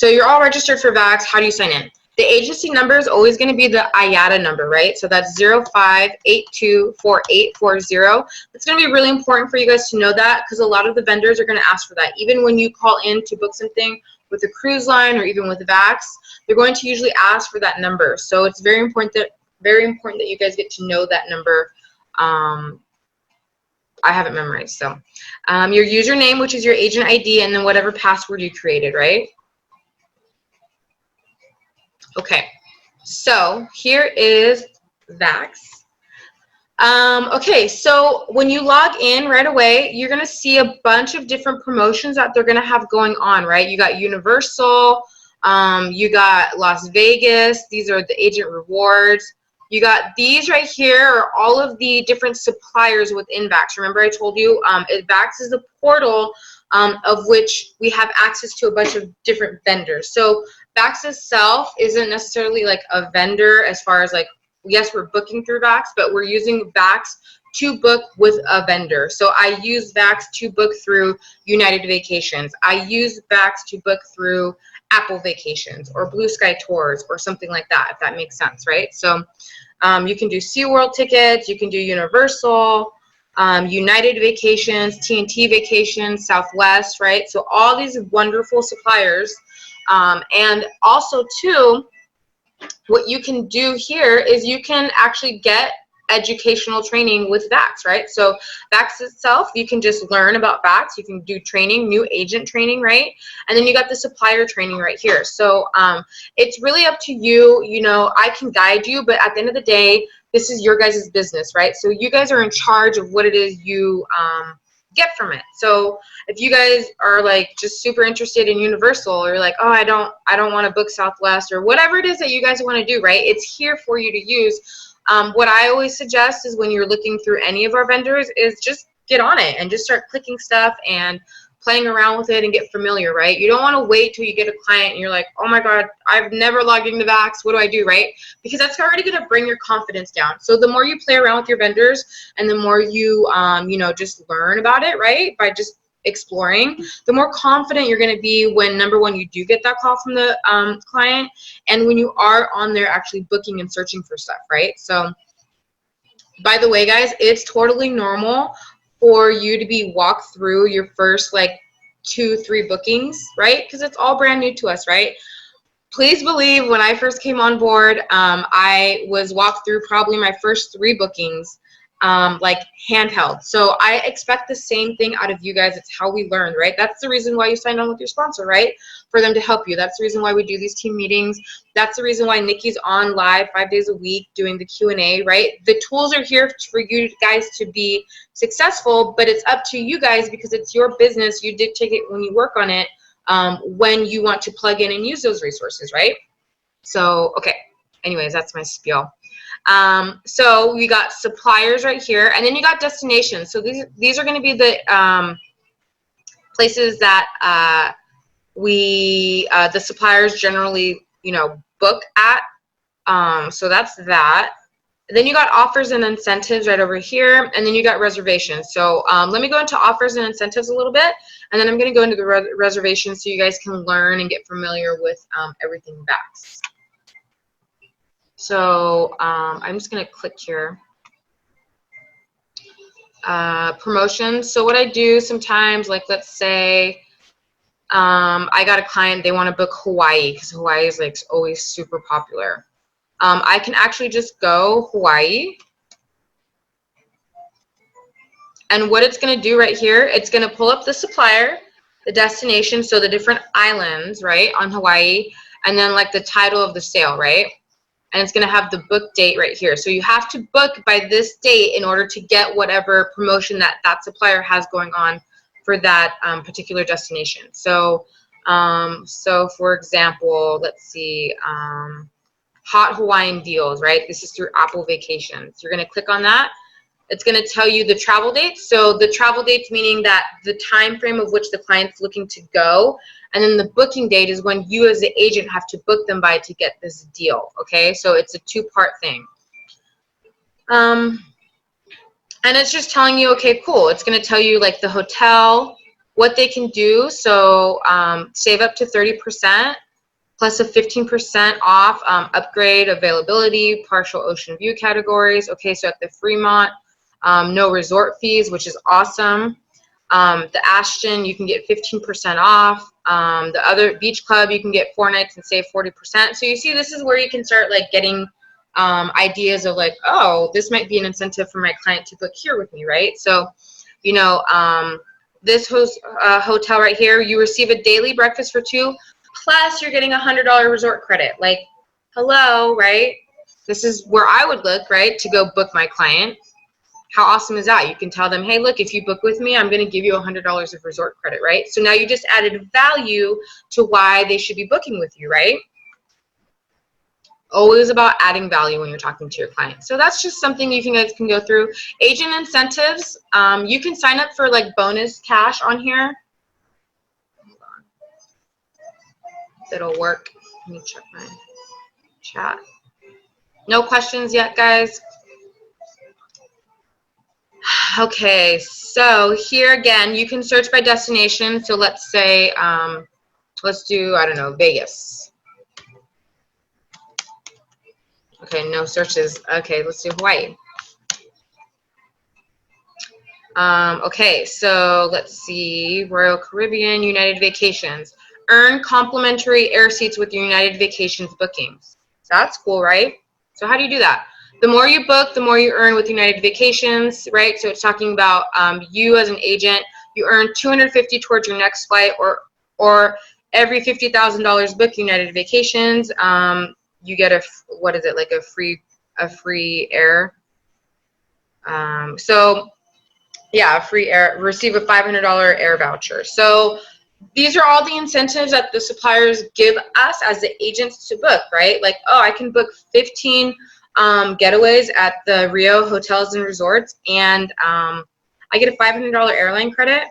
So you're all registered for VAX. How do you sign in? The agency number is always going to be the IATA number, right? So that's 05824840. It's going to be really important for you guys to know that, because a lot of the vendors are going to ask for that. Even when you call in to book something with a cruise line or even with VAX, they're going to usually ask for that number. So it's very important that you guys get to know that number. I have it memorized. So your username, which is your agent ID, and then whatever password you created, right? Okay, so here is VAX. Okay, so when you log in right away, you're going to see a bunch of different promotions that they're going to have going on, right? You got Universal, you got Las Vegas. These are the agent rewards. You got these right here are all of the different suppliers within VAX. Remember I told you VAX is the portal of which we have access to a bunch of different vendors. So VAX itself isn't necessarily like a vendor as far as like, yes, we're booking through VAX, but we're using VAX to book with a vendor. So I use VAX to book through United Vacations. I use VAX to book through Apple Vacations or Blue Sky Tours or something like that, if that makes sense, right? So you can do SeaWorld tickets, you can do Universal, United Vacations, TNT Vacations, Southwest, right? So all these wonderful suppliers. And also too, what you can do here is you can actually get educational training with VAX, right? So VAX itself, you can just learn about VAX. You can do training, new agent training, right? And then you got the supplier training right here. So it's really up to you. You know, I can guide you, but at the end of the day, this is your guys' business, right? So you guys are in charge of what it is you get from it. So if you guys are like just super interested in Universal, or you're like, oh, I don't want to book Southwest, or whatever it is that you guys want to do, right? It's here for you to use. What I always suggest is when you're looking through any of our vendors is just get on it and just start clicking stuff and playing around with it and get familiar, right? You don't want to wait till you get a client and you're like, oh my God, I've never logged into VAX. What do I do, right? Because that's already going to bring your confidence down. So the more you play around with your vendors and the more you, you know, just learn about it, right? By just exploring, the more confident you're going to be when, number one, you do get that call from the client, and when you are on there actually booking and searching for stuff, right? So by the way, guys, it's totally normal for you to be walked through your first like 2-3 bookings, right? Because it's all brand new to us, right? Please believe when I first came on board, I was walked through probably my first 3 bookings like handheld. So I expect the same thing out of you guys. It's how we learn, right? That's the reason why you signed on with your sponsor, right? For them to help you. That's the reason why we do these team meetings. That's the reason why Nikki's on live 5 days a week doing the Q&A, right? The tools are here for you guys to be successful, but it's up to you guys because it's your business. You dictate it when you work on it, when you want to plug in and use those resources, right? So, okay. Anyways, that's my spiel. So we got suppliers right here, and then you got destinations. So these are going to be the places that the suppliers generally, you know, book at. So that's that. And then you got offers and incentives right over here, and then you got reservations. So let me go into offers and incentives a little bit, and then I'm going to go into the reservations so you guys can learn and get familiar with everything VAX. So I'm just going to click here. Promotions. So what I do sometimes, like let's say I got a client, they want to book Hawaii because Hawaii is like always super popular. I can actually just go Hawaii. And what it's going to do right here, it's going to pull up the supplier, the destination, so the different islands, right, on Hawaii, and then like the title of the sale, right? And it's going to have the book date right here. So you have to book by this date in order to get whatever promotion that that supplier has going on for that particular destination. So, so for example, let's see, Hot Hawaiian Deals, right? This is through Apple Vacations. You're going to click on that. It's going to tell you the travel dates. So the travel dates meaning that the time frame of which the client's looking to go, and then the booking date is when you as the agent have to book them by to get this deal. Okay, so it's a 2-part thing. And it's just telling you, okay, cool. It's going to tell you like the hotel, what they can do. So save up to 30%. plus a 15% off upgrade availability, partial ocean view categories. Okay, so at the Fremont, no resort fees, which is awesome. The Ashton, you can get 15% off. The other beach club, you can get 4 nights and save 40%. So you see, this is where you can start like getting ideas of like, oh, this might be an incentive for my client to book here with me, right? So, you know, this hotel right here, you receive a daily breakfast for 2, plus you're getting a $100 resort credit. Like, hello, right? This is where I would look, right, to go book my client. How awesome is that? You can tell them, hey, look, if you book with me, I'm going to give you $100 of resort credit, right? So now you just added value to why they should be booking with you, right? Always about adding value when you're talking to your client. So that's just something you guys can go through. Agent incentives, you can sign up for like bonus cash on here. Hold on. It'll work. Let me check my chat. No questions yet, guys? Okay, so here again, you can search by destination. So let's say, let's do, I don't know, Vegas. Okay, no searches. Okay, let's do Hawaii. Okay, so let's see, Royal Caribbean, United Vacations. Earn complimentary air seats with your United Vacations bookings. That's cool, right? So how do you do that? The more you book, the more you earn with United Vacations, right? So it's talking about you as an agent, you earn $250 towards your next flight, or every $50,000 book United Vacations, you get a, what is it, like a free air. So yeah, free air, receive a $500 air voucher. So these are all the incentives that the suppliers give us as the agents to book, right? Like, oh, I can book 15 getaways at the Rio Hotels and Resorts, and I get a $500 airline credit.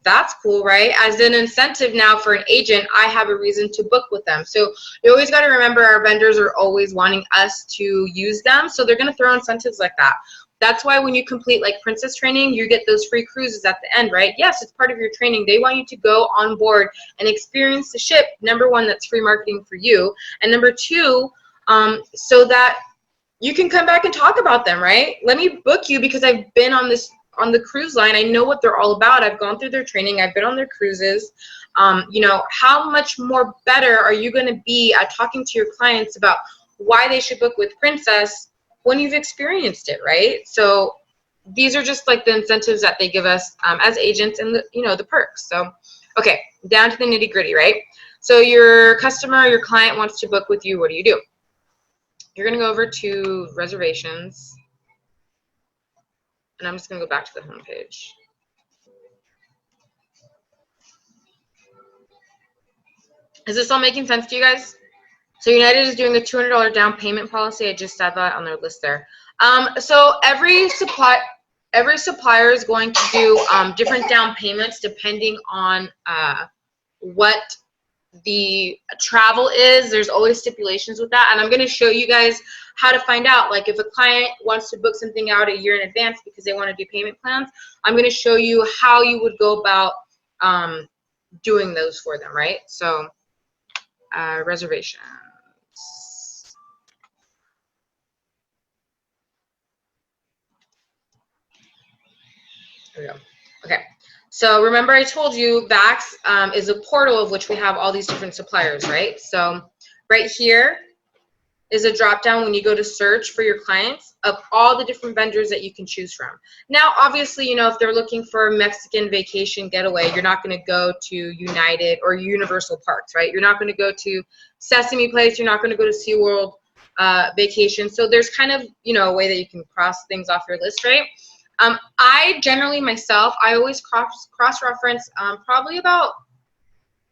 That's cool, right? As an incentive now for an agent, I have a reason to book with them. So you always got to remember our vendors are always wanting us to use them. So they're going to throw incentives like that. That's why when you complete like Princess training, you get those free cruises at the end, right? Yes, it's part of your training. They want you to go on board and experience the ship. Number one, that's free marketing for you. And number two, so that you can come back and talk about them, right? Let me book you because I've been on the cruise line. I know what they're all about. I've gone through their training. I've been on their cruises. You know, how much more better are you going to be at talking to your clients about why they should book with Princess when you've experienced it, right? So these are just like the incentives that they give us as agents, and the, you know, the perks. So, okay, down to the nitty gritty, right? So your customer, your client wants to book with you. What do? You're going to go over to reservations, and I'm just going to go back to the home page. Is this all making sense to you guys? So United is doing a $200 down payment policy. I just said that on their list there. So every supplier is going to do different down payments depending on what the travel is. There's always stipulations with that, and I'm going to show you guys how to find out. Like if a client wants to book something out a year in advance because they want to do payment plans, I'm going to show you how you would go about doing those for them, right? So reservations. There we go. Okay. So remember I told you VAX is a portal of which we have all these different suppliers, right? So right here is a drop down when you go to search for your clients of all the different vendors that you can choose from. Now, obviously, you know, if they're looking for a Mexican vacation getaway, you're not going to go to United or Universal Parks, right? You're not going to go to Sesame Place. You're not going to go to SeaWorld vacation. So there's kind of, you know, a way that you can cross things off your list, right? I generally myself, I always cross-reference probably about,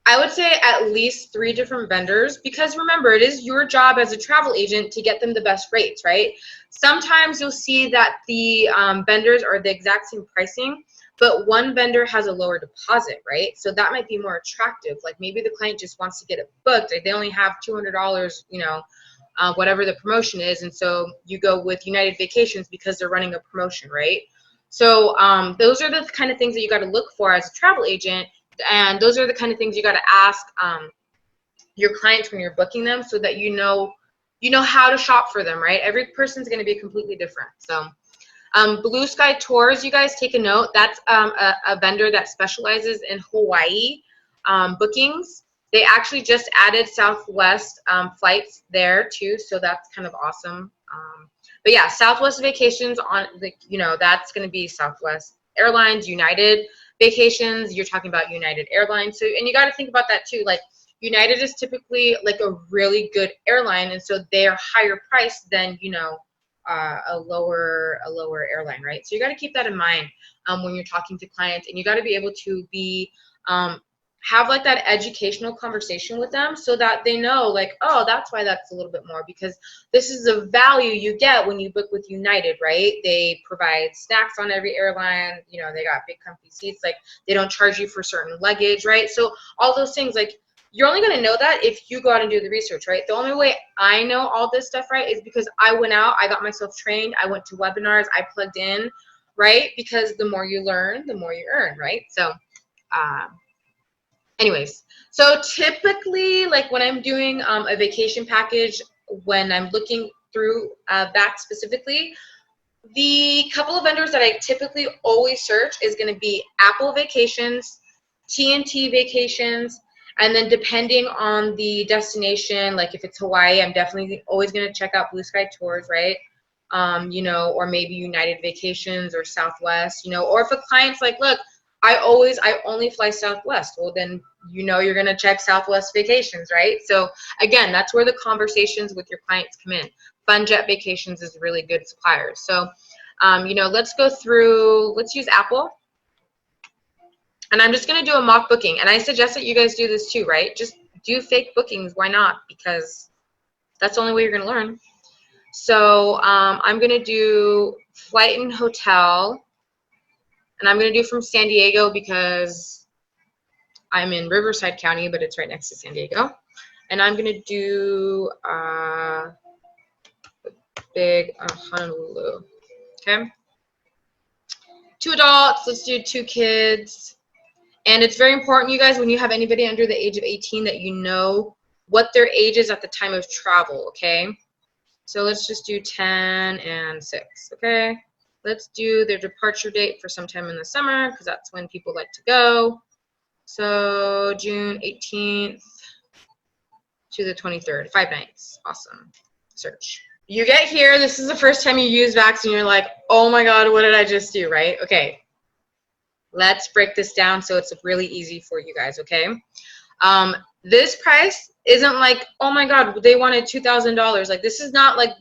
I would say at least 3 different vendors, because remember, it is your job as a travel agent to get them the best rates, right? Sometimes you'll see that the vendors are the exact same pricing, but one vendor has a lower deposit, right? So that might be more attractive. Like maybe the client just wants to get it booked. They only have $200, you know, whatever the promotion is. And so you go with United Vacations because they're running a promotion, right? So those are the kind of things that you got to look for as a travel agent. And those are the kind of things you got to ask your clients when you're booking them, so that you know how to shop for them, right? Every person's going to be completely different. So Blue Sky Tours, you guys take a note. That's a vendor that specializes in Hawaii bookings. They actually just added Southwest flights there too, so that's kind of awesome. But yeah, Southwest Vacations on, that's going to be Southwest Airlines. United Vacations, you're talking about United Airlines. So, and you got to think about that too. Like, United is typically like a really good airline, and so they are higher priced than a lower airline, right? So you got to keep that in mind when you're talking to clients, and you got to be able to be have like that educational conversation with them, so that they know, like, oh, that's why that's a little bit more, because this is the value you get when you book with United, right? They provide snacks on every airline, they got big comfy seats, like they don't charge you for certain luggage, right? So all those things, like, you're only going to know that if you go out and do the research, right? The only way I know all this stuff, right, is because I went out, I got myself trained, I went to webinars, I plugged in, right? Because the more you learn, the more you earn, right? So anyways, so typically, like when I'm doing a vacation package, when I'm looking through VAX specifically, the couple of vendors that I typically always search is going to be Apple Vacations, TNT Vacations, and then depending on the destination, like if it's Hawaii, I'm definitely always going to check out Blue Sky Tours, right? Or maybe United Vacations or Southwest, or if a client's like, look, I only fly Southwest. Well, then you're going to check Southwest Vacations, right? So again, that's where the conversations with your clients come in. FunJet Vacations is a really good supplier. So, let's go through, let's use Apple. And I'm just going to do a mock booking. And I suggest that you guys do this too, right? Just do fake bookings. Why not? Because that's the only way you're going to learn. So I'm going to do flight and hotel. And I'm going to do from San Diego because I'm in Riverside County, but it's right next to San Diego. And I'm going to do big Honolulu. Okay. 2 adults. Let's do 2 kids. And it's very important, you guys, when you have anybody under the age of 18, that you know what their age is at the time of travel, okay? So let's just do 10 and 6, okay? Let's do their departure date for sometime in the summer, because that's when people like to go. So June 18th to the 23rd, 5 nights. Awesome. Search. You get here, this is the first time you use VAX, and you're like, oh my God, what did I just do, right? Okay. Let's break this down so it's really easy for you guys, okay? This price isn't like, oh my God, they wanted $2,000. Like, this is not like,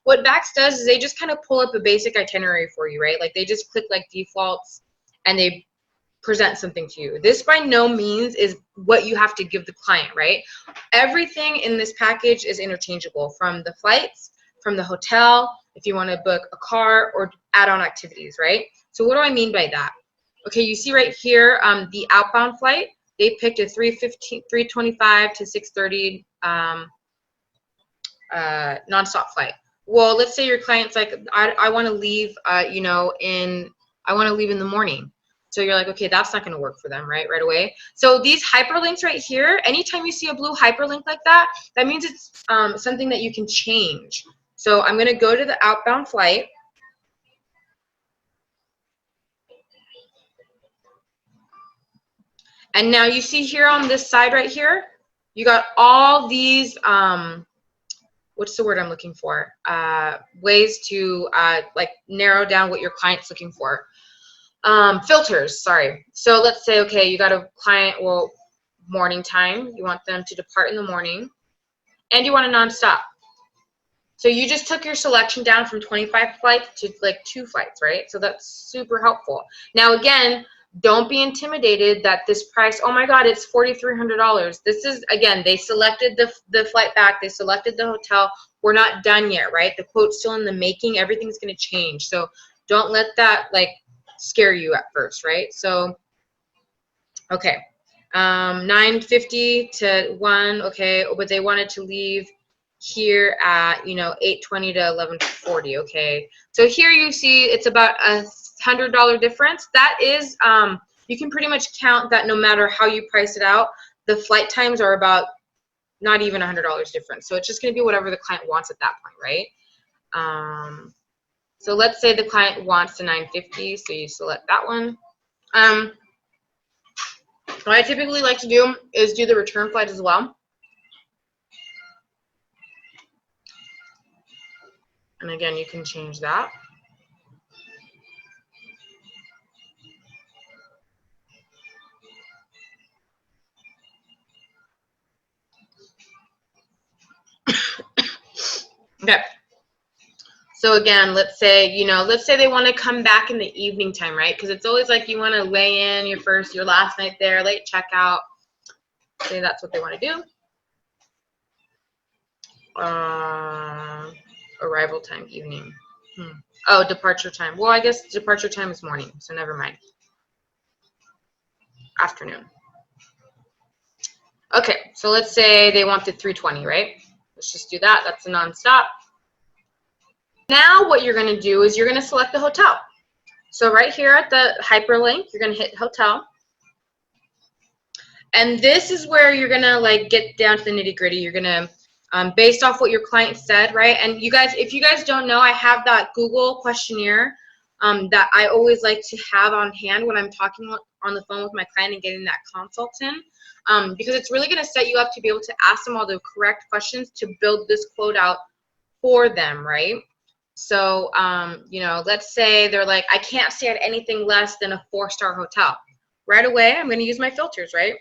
what VAX does is they just kind of pull up a basic itinerary for you, right? Like, they just click like defaults and they present something to you. This by no means is what you have to give the client, right? Everything in this package is interchangeable, from the flights, from the hotel, if you want to book a car, or add-on activities, right? So what do I mean by that? Okay, you see right here, the outbound flight, they picked a 3:25 to 6:30 nonstop flight. Well, let's say your client's like, I want to leave, I want to leave in the morning. So you're like, okay, that's not going to work for them, right away. So these hyperlinks right here, anytime you see a blue hyperlink like that, that means it's something that you can change. So I'm going to go to the outbound flight. And now you see here on this side right here, you got all these, what's the word I'm looking for? Ways to like narrow down what your client's looking for. Filters, sorry. So let's say, okay, you got a client, well, morning time, you want them to depart in the morning, and you want a nonstop. So you just took your selection down from 25 flights to like 2 flights, right? So that's super helpful. Now, again, don't be intimidated that this price, oh my God, it's $4,300. This is, again, they selected the flight back, they selected the hotel. We're not done yet, right? The quote's still in the making. Everything's going to change. So don't let that like scare you at first, right? So, okay, 9:50 to 1, okay, but they wanted to leave here at 8:20 to 11:40, okay. So here you see it's about a $100 difference. That is, you can pretty much count that no matter how you price it out, the flight times are about not even $100 difference. So it's just going to be whatever the client wants at that point, right? So let's say the client wants the $950, so you select that one. What I typically like to do is do the return flight as well. And again, you can change that. Okay. So again, let's say, let's say they want to come back in the evening time, right? Because it's always like you want to lay in your last night there, late checkout. Say that's what they want to do. Arrival time, evening. Oh, departure time. Well, I guess departure time is morning, so never mind. Afternoon. Okay, so let's say they want the 320, right? Let's just do that. That's a nonstop. Now what you're going to do is you're going to select the hotel. So right here at the hyperlink, you're going to hit hotel. And this is where you're going to like get down to the nitty gritty. You're going to, based off what your client said, right? And you guys, if you guys don't know, I have that Google questionnaire that I always like to have on hand when I'm talking on the phone with my client and getting that consultant, because it's really going to set you up to be able to ask them all the correct questions to build this quote out for them, right? So, let's say they're like, I can't stay at anything less than a 4-star hotel. Right away, I'm going to use my filters, right?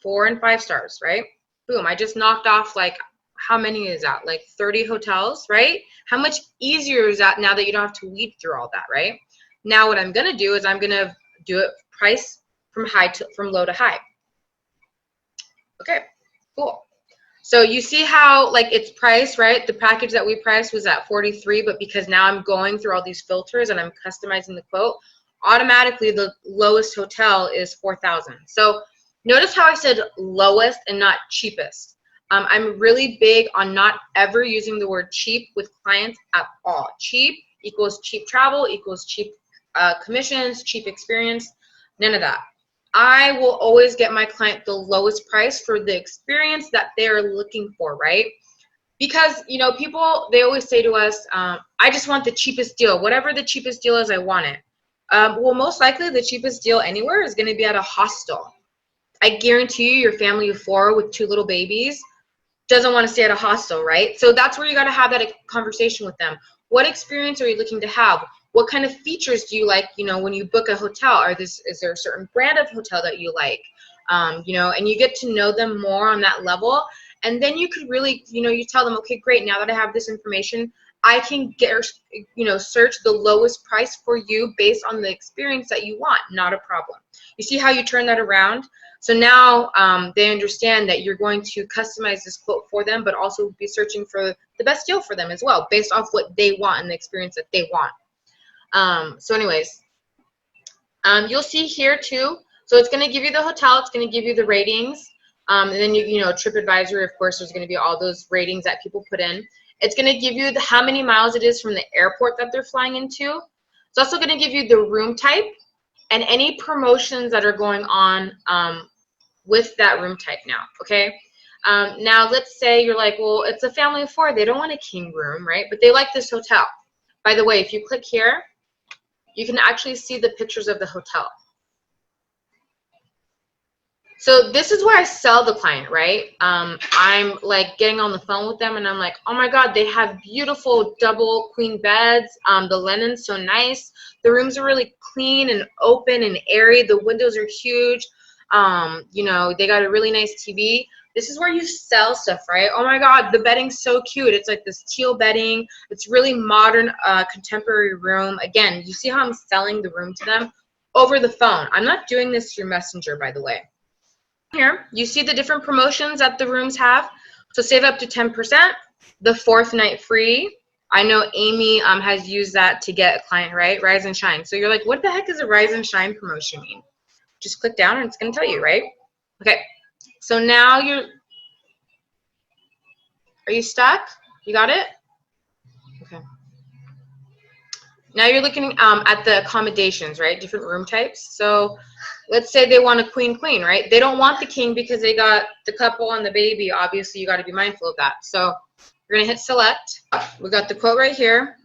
4 and 5 stars, right? Boom, I just knocked off like, how many is that? Like 30 hotels, right? How much easier is that now that you don't have to weed through all that, right? Now what I'm going to do is I'm going to do it price from low to high. Okay, cool. So you see how like it's priced, right? The package that we priced was at 43, but because now I'm going through all these filters and I'm customizing the quote, automatically the lowest hotel is 4,000. So notice how I said lowest and not cheapest. I'm really big on not ever using the word cheap with clients at all. Cheap equals cheap travel, equals cheap commissions, cheap experience, none of that. I will always get my client the lowest price for the experience that they're looking for, right? Because, people, they always say to us, I just want the cheapest deal. Whatever the cheapest deal is, I want it. Well, most likely the cheapest deal anywhere is going to be at a hostel. I guarantee you your family of 4 with 2 little babies doesn't want to stay at a hostel, right? So that's where you got to have that conversation with them. What experience are you looking to have? What kind of features do you like, when you book a hotel? Is there a certain brand of hotel that you like? And you get to know them more on that level. And then you could really, you tell them, okay, great, now that I have this information, I can search the lowest price for you based on the experience that you want. Not a problem. You see how you turn that around? So now they understand that you're going to customize this quote for them, but also be searching for the best deal for them as well, based off what they want and the experience that they want. So anyways, you'll see here too. So it's going to give you the hotel. It's going to give you the ratings. And then, TripAdvisor, of course, there's going to be all those ratings that people put in. It's going to give you how many miles it is from the airport that they're flying into. It's also going to give you the room type and any promotions that are going on with that room type now, okay? Now, let's say you're like, well, it's a family of 4. They don't want a king room, right? But they like this hotel. By the way, if you click here, you can actually see the pictures of the hotel. So this is where I sell the client, right? I'm like getting on the phone with them and I'm like, oh my God, they have beautiful double queen beds. The linen's so nice. The rooms are really clean and open and airy. The windows are huge. They got a really nice TV. This is where you sell stuff, right? Oh my God, the bedding's so cute. It's like this teal bedding. It's really modern, contemporary room. Again, you see how I'm selling the room to them over the phone. I'm not doing this through Messenger, by the way. Here, you see the different promotions that the rooms have. So save up to 10%, the 4th night free. I know Amy has used that to get a client, right? Rise and Shine. So you're like, what the heck is a Rise and Shine promotion mean? Just click down and it's going to tell you, right? Okay, so now are you stuck? You got it? Okay. Now you're looking at the accommodations, right? Different room types. So let's say they want a queen, right? They don't want the king because they got the couple and the baby. Obviously, you got to be mindful of that. So we're going to hit select. We got the quote right here.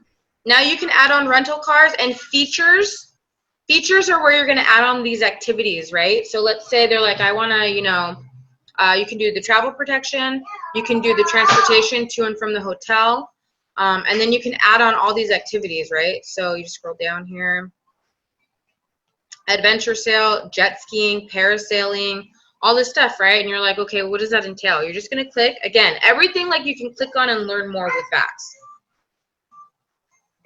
Now you can add on rental cars and features. Features are where you're going to add on these activities, right? So let's say they're like, I want to, you know, you can do the travel protection. You can do the transportation to and from the hotel. And then you can add on all these activities, right? So you just scroll down here. Adventure sail, jet skiing, parasailing, all this stuff, right? And you're like, okay, what does that entail? You're just going to click. Again, everything like you can click on and learn more with VAX.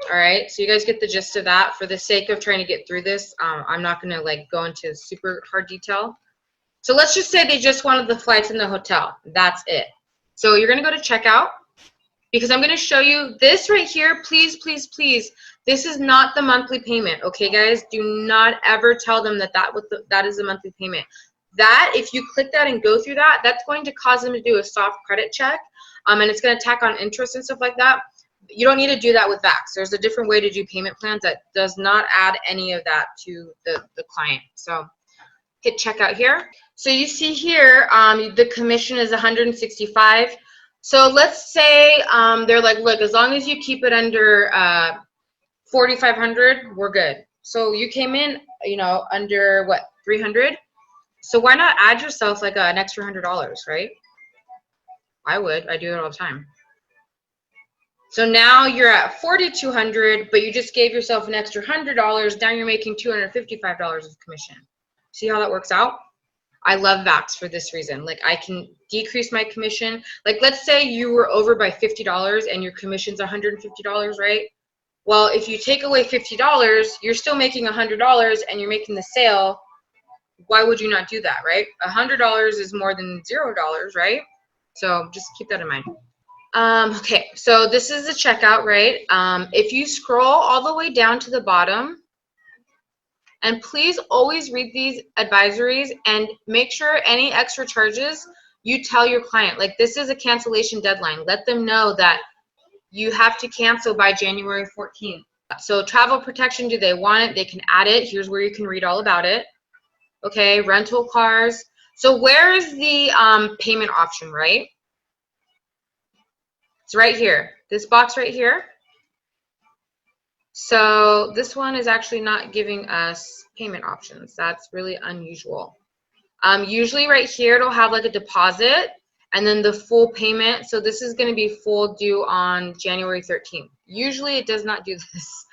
All right, so you guys get the gist of that. For the sake of trying to get through this, I'm not going to like go into super hard detail. So let's just say they just wanted the flights and the hotel. That's it. So you're going to go to checkout because I'm going to show you this right here. Please, please, please. This is not the monthly payment. Okay, guys? Do not ever tell them that that is the monthly payment. That, if you click that and go through that, that's going to cause them to do a soft credit check. And it's going to tack on interest and stuff like that. You don't need to do that with VAX. There's a different way to do payment plans that does not add any of that to the client. So hit checkout here. So you see here, the commission is $165. So let's say they're like, look, as long as you keep it under $4,500, we're good. So you came in, you know, under what, $300? So why not add yourself like an extra $100, right? I would. I do it all the time. So now you're at $4,200, but you just gave yourself an extra $100. Now you're making $255 of commission. See how that works out? I love VAX for this reason. Like, I can decrease my commission. Like, let's say you were over by $50 and your commission's $150, right? Well, if you take away $50, you're still making $100 and you're making the sale. Why would you not do that, right? $100 is more than $0, right? So just keep that in mind. Okay, so this is the checkout, right? If you scroll all the way down to the bottom, and please always read these advisories and make sure any extra charges you tell your client. Like, this is a cancellation deadline. Let them know that you have to cancel by January 14th. So travel protection, do they want it? They can add it. Here's where you can read all about it. Okay, rental cars. So where is the payment option, right? It's right here. This box right here. So this one is actually not giving us payment options. That's really unusual. Usually right here it'll have like a deposit and then the full payment. So this is going to be full due on January 13th. Usually it does not do this.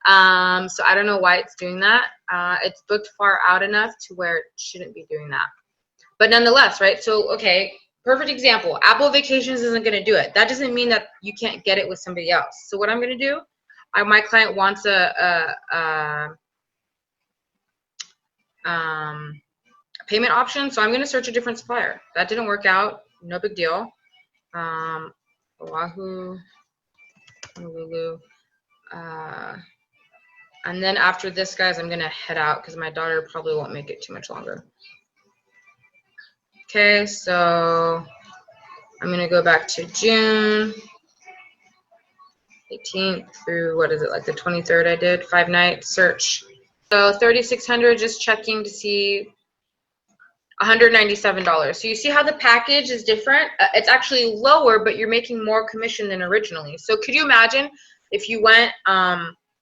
So I don't know why it's doing that. It's booked far out enough to where it shouldn't be doing that. But nonetheless, right? So, okay, perfect example. Apple Vacations isn't going to do it. That doesn't mean that you can't get it with somebody else. So what I'm going to do, my client wants a payment option, so I'm going to search a different supplier. That didn't work out. No big deal. Oahu, Honolulu. And then after this, guys, I'm going to head out because my daughter probably won't make it too much longer. Okay, so I'm going to go back to June 18th through, what is it, like the 23rd I did, 5-night search. So 3,600, just checking to see $197. So you see how the package is different? It's actually lower, but you're making more commission than originally. So could you imagine if you went,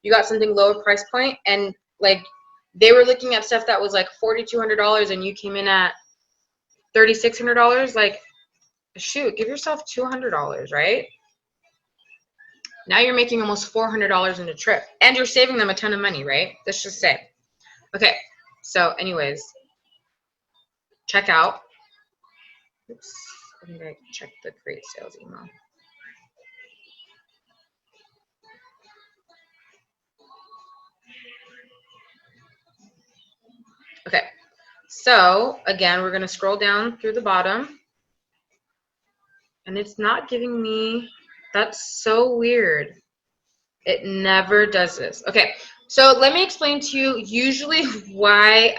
you got something lower price point and like they were looking at stuff that was like $4,200 and you came in at $3,600? Like, shoot, give yourself $200, right? Now you're making almost $400 in a trip and you're saving them a ton of money, right? Let's just say. Okay, so anyways, check out. Oops, I think I checked the create sales email. Okay, so again, we're going to scroll down through the bottom and it's not giving me, that's so weird. It never does this. Okay, so let me explain to you usually why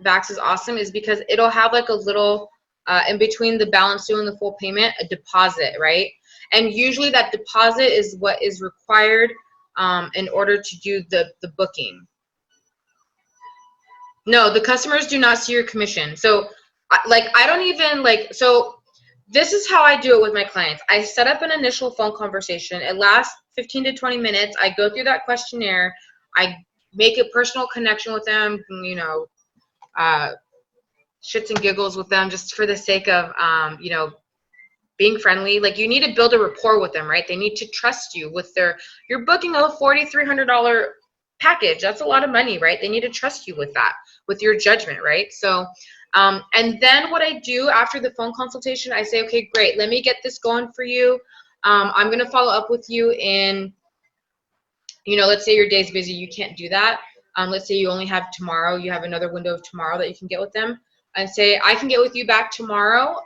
VAX is awesome is because it'll have like a little, in between the balance due and the full payment, a deposit, right? And usually that deposit is what is required in order to do the booking. No, the customers do not see your commission. So like I don't even like, so this is how I do it with my clients. I set up an initial phone conversation. It lasts 15 to 20 minutes. I go through that questionnaire. I make a personal connection with them, you know, shits and giggles with them just for the sake of, you know, being friendly. Like you need to build a rapport with them, right? They need to trust you with their, you're booking a $4,300 package. That's a lot of money, right? They need to trust you with that, with your judgment, right? So, and then what I do after the phone consultation, I say, okay, great, let me get this going for you. I'm going to follow up with you in, you know, let's say your day's busy, you can't do that. Let's say you only have tomorrow, you have another window of tomorrow that you can get with them, and say, I can get with you back tomorrow.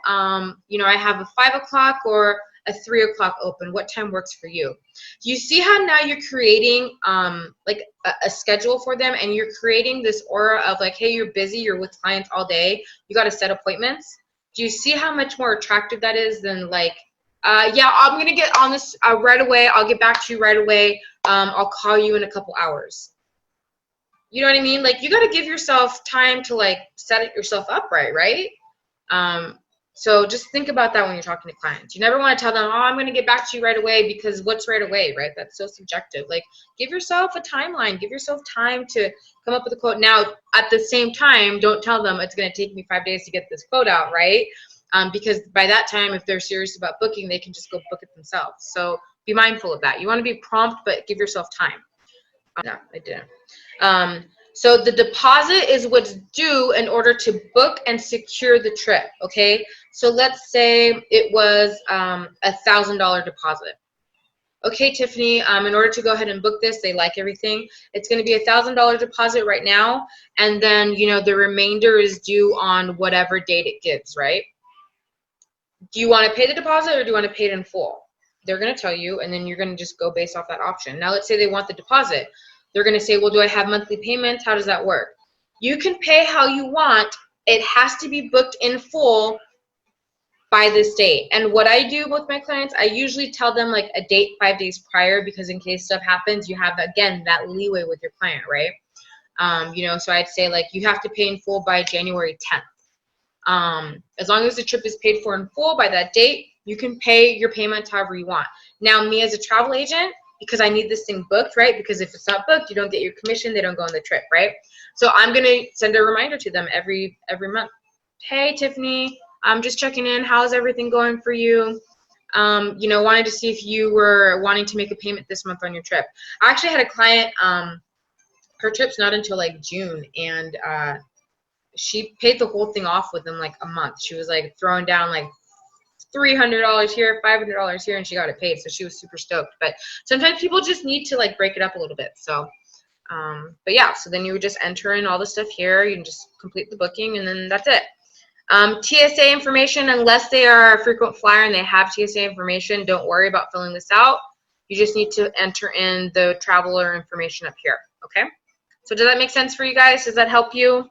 You know, I have a 5 o'clock or a 3 o'clock open. What time works for you? You see how now you're creating like a schedule for them, and you're creating this aura of like, hey, you're busy, you're with clients all day, you got to set appointments. Do you see how much more attractive that is than like, yeah, I'm gonna get on this right away, I'll get back to you right away, I'll call you in a couple hours. You know what I mean? Like you got to give yourself time to like set it yourself up right? So just think about that when you're talking to clients. You never want to tell them, oh, I'm going to get back to you right away, because what's right away, right? That's so subjective. Like give yourself a timeline, give yourself time to come up with a quote. Now, at the same time, don't tell them it's going to take me 5 days to get this quote out, right? Because by that time, if they're serious about booking, they can just go book it themselves. So be mindful of that. You want to be prompt, but give yourself time. No, I didn't. So the deposit is what's due in order to book and secure the trip, okay? So let's say it was $1,000 deposit. Okay, Tiffany, in order to go ahead and book this, they like everything. It's going to be $1,000 deposit right now, and then, you know, the remainder is due on whatever date it gives, right? Do you want to pay the deposit or do you want to pay it in full? They're going to tell you, and then you're going to just go based off that option. Now, let's say they want the deposit. They're going to say, well, do I have monthly payments? How does that work? You can pay how you want. It has to be booked in full by this date. And what I do with my clients, I usually tell them like a date 5 days prior, because in case stuff happens, you have, again, that leeway with your client, right? You know, so I'd say like you have to pay in full by January 10th. As long as the trip is paid for in full by that date, you can pay your payments however you want. Now, me as a travel agent, because I need this thing booked, right? Because if it's not booked, you don't get your commission, they don't go on the trip, right? So I'm gonna send a reminder to them every month. Hey, Tiffany, I'm just checking in. How's everything going for you? You know, wanted to see if you were wanting to make a payment this month on your trip. I actually had a client, her trip's not until like June, and she paid the whole thing off within like a month. She was like throwing down like $300 here, $500 here, and she got it paid. So she was super stoked. But sometimes people just need to like break it up a little bit. So, but yeah, so then you would just enter in all the stuff here. You can just complete the booking, and then that's it. TSA information, unless they are a frequent flyer and they have TSA information, don't worry about filling this out. You just need to enter in the traveler information up here. Okay. So does that make sense for you guys? Does that help you?